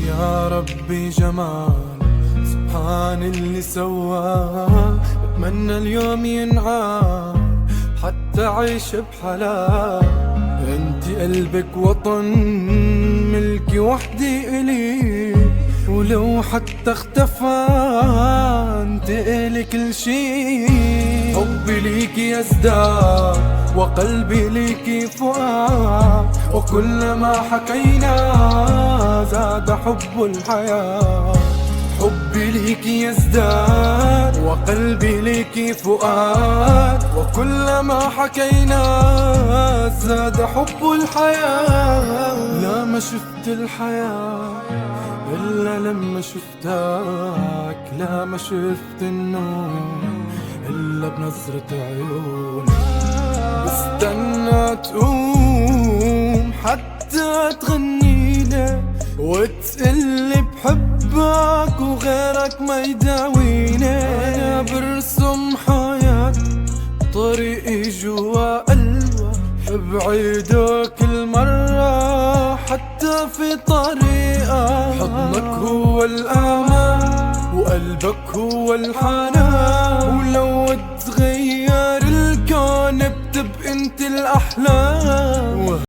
يا ربي جمال سبحان اللي سواه. بتمنى اليوم ينعاد حتى عيش بحلال. انت قلبك وطن ملكي وحدي إلي، ولو حتى اختفى انت إلي كل شي. حبي ليكي يزداد وقلبي ليكي فؤاد، وكلما حكينا زاد حب الحياة. حبي ليكي يزداد وقلبي ليكي فؤاد، وكلما حكينا زاد حب الحياة. لا ما شفت الحياة إلا لما شفتك، لا ما شفت النور إلا بنظرة عيونك. بستنى تقوم حتى تغنيلي وتقلي بحبك وغيرك ما يداويني. أنا برسم حياة طريقي جوا قلبك، بعيدك كل مرة حتى في طريقك. حضنك هو الأمان وقلبك هو الحنان، ولو تغير الكون بتبقى انت الأحلام.